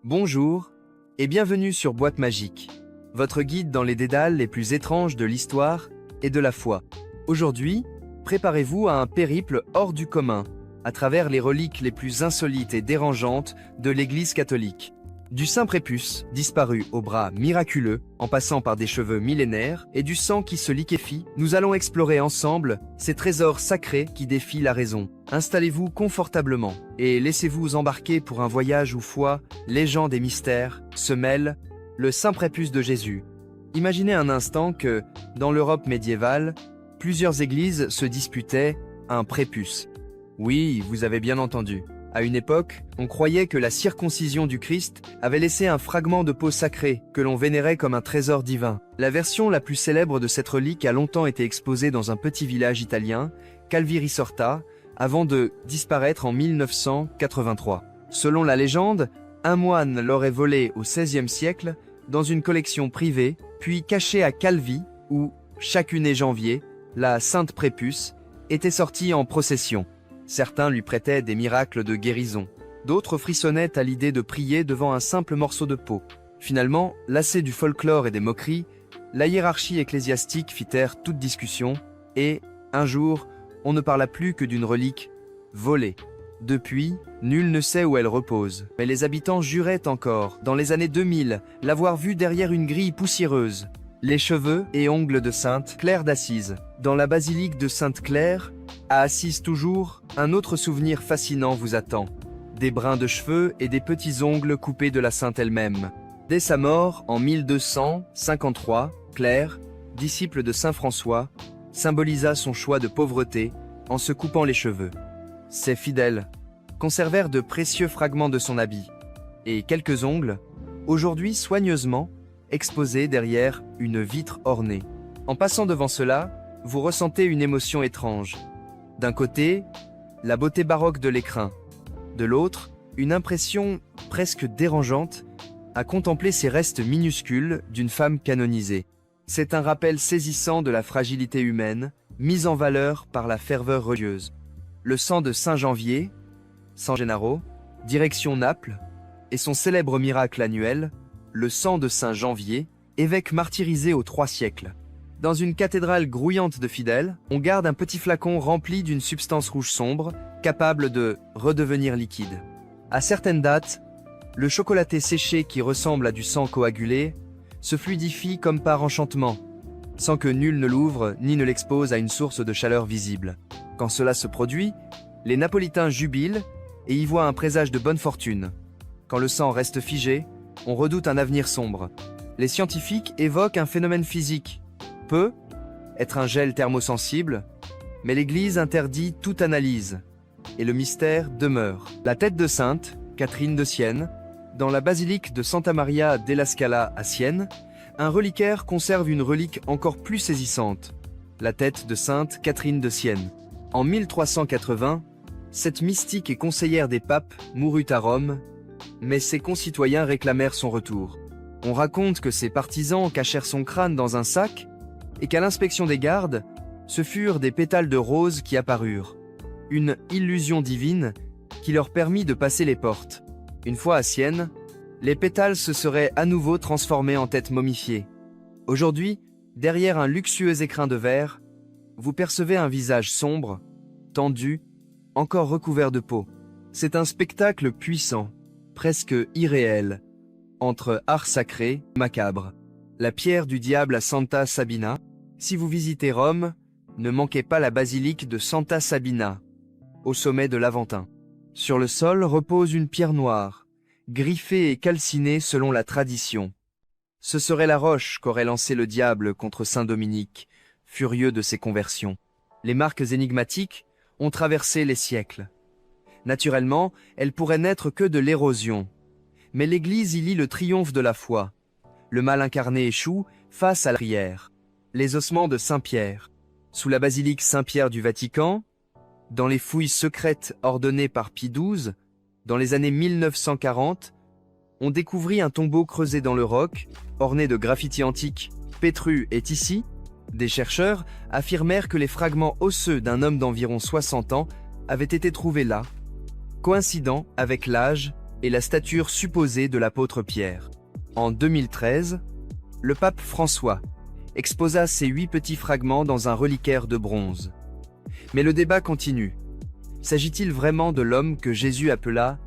Bonjour et bienvenue sur Boîte Magique, votre guide dans les dédales les plus étranges de l'histoire et de la foi. Aujourd'hui, préparez-vous à un périple hors du commun, à travers les reliques les plus insolites et dérangeantes de l'Église catholique. Du saint prépuce, disparu au bras miraculeux, en passant par des cheveux millénaires, et du sang qui se liquéfie, nous allons explorer ensemble ces trésors sacrés qui défient la raison. Installez-vous confortablement et laissez-vous embarquer pour un voyage où foi, légende et mystère se mêlent, le saint prépuce de Jésus. Imaginez un instant que, dans l'Europe médiévale, plusieurs églises se disputaient un prépuce. Oui, vous avez bien entendu. À une époque, on croyait que la circoncision du Christ avait laissé un fragment de peau sacrée que l'on vénérait comme un trésor divin. La version la plus célèbre de cette relique a longtemps été exposée dans un petit village italien, Calvi-Risorta, avant de disparaître en 1983. Selon la légende, un moine l'aurait volée au XVIe siècle dans une collection privée, puis cachée à Calvi, où, chaque 1er janvier, la Sainte Prépuce était sortie en procession. Certains lui prêtaient des miracles de guérison. D'autres frissonnaient à l'idée de prier devant un simple morceau de peau. Finalement, lassée du folklore et des moqueries, la hiérarchie ecclésiastique fit taire toute discussion et, un jour, on ne parla plus que d'une relique volée. Depuis, nul ne sait où elle repose. Mais les habitants juraient encore, dans les années 2000, l'avoir vue derrière une grille poussiéreuse. Les cheveux et ongles de Sainte Claire d'Assise. Dans la basilique de Sainte-Claire, à Assise toujours, un autre souvenir fascinant vous attend. Des brins de cheveux et des petits ongles coupés de la Sainte elle-même. Dès sa mort, en 1253, Claire, disciple de saint François, symbolisa son choix de pauvreté en se coupant les cheveux. Ses fidèles conservèrent de précieux fragments de son habit et quelques ongles, aujourd'hui soigneusement exposés derrière une vitre ornée. En passant devant cela, vous ressentez une émotion étrange. D'un côté, la beauté baroque de l'écrin. De l'autre, une impression presque dérangeante à contempler ces restes minuscules d'une femme canonisée. C'est un rappel saisissant de la fragilité humaine, mise en valeur par la ferveur religieuse. Le sang de Saint Janvier, San Gennaro, direction Naples, et son célèbre miracle annuel, le sang de Saint Janvier, évêque martyrisé aux 3 siècles. Dans une cathédrale grouillante de fidèles, on garde un petit flacon rempli d'une substance rouge sombre, capable de redevenir liquide. À certaines dates, le chocolaté séché qui ressemble à du sang coagulé se fluidifie comme par enchantement, sans que nul ne l'ouvre ni ne l'expose à une source de chaleur visible. Quand cela se produit, les Napolitains jubilent et y voient un présage de bonne fortune. Quand le sang reste figé, on redoute un avenir sombre. Les scientifiques évoquent un phénomène physique, peut être un gel thermosensible, mais l'Église interdit toute analyse, et le mystère demeure. La tête de Sainte Catherine de Sienne, dans la basilique de Santa Maria della Scala à Sienne, un reliquaire conserve une relique encore plus saisissante, la tête de Sainte Catherine de Sienne. En 1380, cette mystique et conseillère des papes mourut à Rome, mais ses concitoyens réclamèrent son retour. On raconte que ses partisans cachèrent son crâne dans un sac et qu'à l'inspection des gardes, ce furent des pétales de rose qui apparurent. Une illusion divine qui leur permit de passer les portes. Une fois à Sienne, les pétales se seraient à nouveau transformés en têtes momifiées. Aujourd'hui, derrière un luxueux écrin de verre, vous percevez un visage sombre, tendu, encore recouvert de peau. C'est un spectacle puissant, presque irréel, entre art sacré et macabre. La pierre du diable à Santa Sabina. Si vous visitez Rome, ne manquez pas la basilique de Santa Sabina, au sommet de l'Aventin. Sur le sol repose une pierre noire, griffée et calcinée selon la tradition. Ce serait la roche qu'aurait lancé le diable contre saint Dominique, furieux de ses conversions. Les marques énigmatiques ont traversé les siècles. Naturellement, elles pourraient n'être que de l'érosion. Mais l'Église y lit le triomphe de la foi. Le mal incarné échoue face à la prière. Les ossements de Saint-Pierre. Sous la basilique Saint-Pierre du Vatican, dans les fouilles secrètes ordonnées par Pie XII, dans les années 1940, on découvrit un tombeau creusé dans le roc, orné de graffitis antiques, Pétru et Tissi. Des chercheurs affirmèrent que les fragments osseux d'un homme d'environ 60 ans avaient été trouvés là, coïncidant avec l'âge et la stature supposée de l'apôtre Pierre. En 2013, le pape François exposa ces 8 petits fragments dans un reliquaire de bronze. Mais le débat continue. S'agit-il vraiment de l'homme que Jésus appela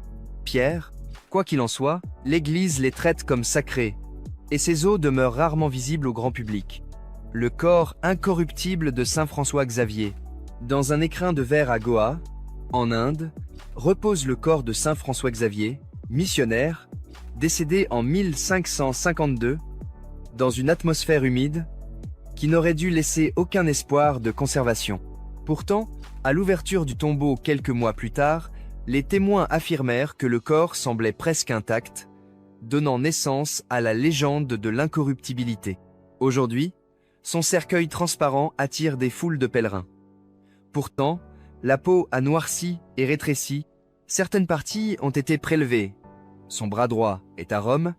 Pierre? Quoi qu'il en soit, l'Église les traite comme sacrés, et ces os demeurent rarement visibles au grand public. Le corps incorruptible de saint François Xavier. Dans un écrin de verre à Goa, en Inde, repose le corps de saint François Xavier, missionnaire, décédé en 1552, dans une atmosphère humide, qui n'aurait dû laisser aucun espoir de conservation. Pourtant, à l'ouverture du tombeau quelques mois plus tard, les témoins affirmèrent que le corps semblait presque intact, donnant naissance à la légende de l'incorruptibilité. Aujourd'hui, son cercueil transparent attire des foules de pèlerins. Pourtant, la peau a noirci et rétréci, certaines parties ont été prélevées, son bras droit est à Rome,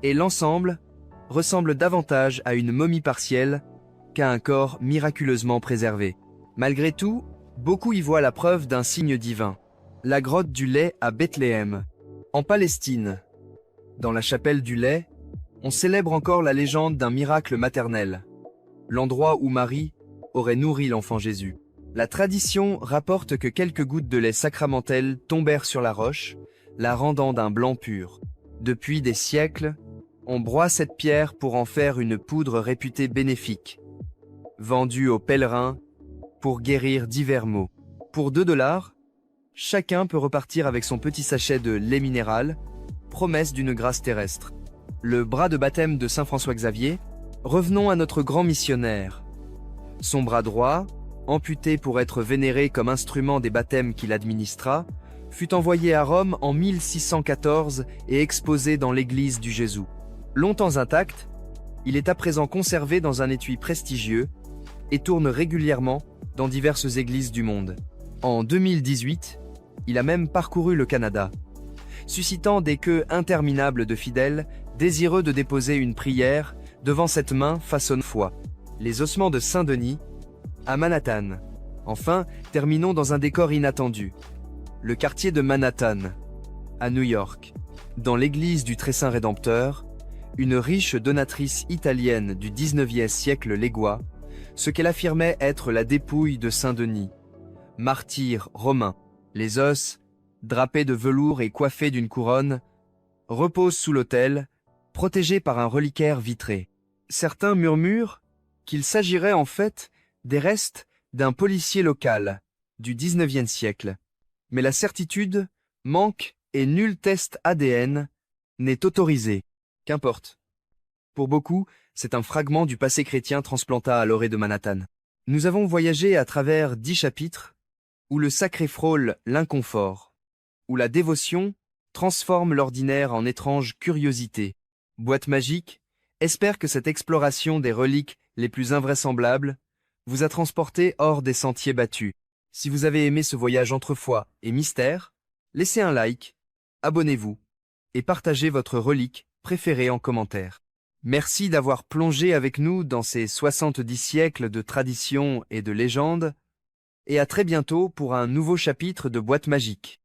et l'ensemble ressemble davantage à une momie partielle qu'à un corps miraculeusement préservé. Malgré tout, beaucoup y voient la preuve d'un signe divin. La grotte du lait à Bethléem, en Palestine. Dans la chapelle du lait, on célèbre encore la légende d'un miracle maternel, l'endroit où Marie aurait nourri l'enfant Jésus. La tradition rapporte que quelques gouttes de lait sacramentel tombèrent sur la roche, la rendant d'un blanc pur. Depuis des siècles, on broie cette pierre pour en faire une poudre réputée bénéfique, vendue aux pèlerins pour guérir divers maux. Pour 2 $, chacun peut repartir avec son petit sachet de lait minéral, promesse d'une grâce terrestre. Le bras de baptême de saint François Xavier. Revenons à notre grand missionnaire. Son bras droit, amputé pour être vénéré comme instrument des baptêmes qu'il administra, fut envoyé à Rome en 1614 et exposé dans l'église du Jésus. Longtemps intact, il est à présent conservé dans un étui prestigieux et tourne régulièrement dans diverses églises du monde. En 2018, il a même parcouru le Canada, suscitant des queues interminables de fidèles désireux de déposer une prière devant cette main façonne foi. Les ossements de Saint-Denis, à Manhattan. Enfin, terminons dans un décor inattendu. Le quartier de Manhattan, à New York. Dans l'église du Très Saint Rédempteur, une riche donatrice italienne du 19e siècle légua ce qu'elle affirmait être la dépouille de Saint-Denis, martyr romain. Les os, drapés de velours et coiffés d'une couronne, reposent sous l'autel, protégés par un reliquaire vitré. Certains murmurent qu'il s'agirait en fait des restes d'un policier local du 19e siècle. Mais la certitude manque et nul test ADN n'est autorisé. Qu'importe. Pour beaucoup, c'est un fragment du passé chrétien transplanté à l'orée de Manhattan. Nous avons voyagé à travers 10 chapitres où le sacré frôle l'inconfort, où la dévotion transforme l'ordinaire en étrange curiosité. Boîte magique espère que cette exploration des reliques les plus invraisemblables vous a transporté hors des sentiers battus. Si vous avez aimé ce voyage entre foi et mystère, laissez un like, abonnez-vous et partagez votre relique préférée en commentaire. Merci d'avoir plongé avec nous dans ces 70 siècles de traditions et de légendes, et à très bientôt pour un nouveau chapitre de Boîte magique.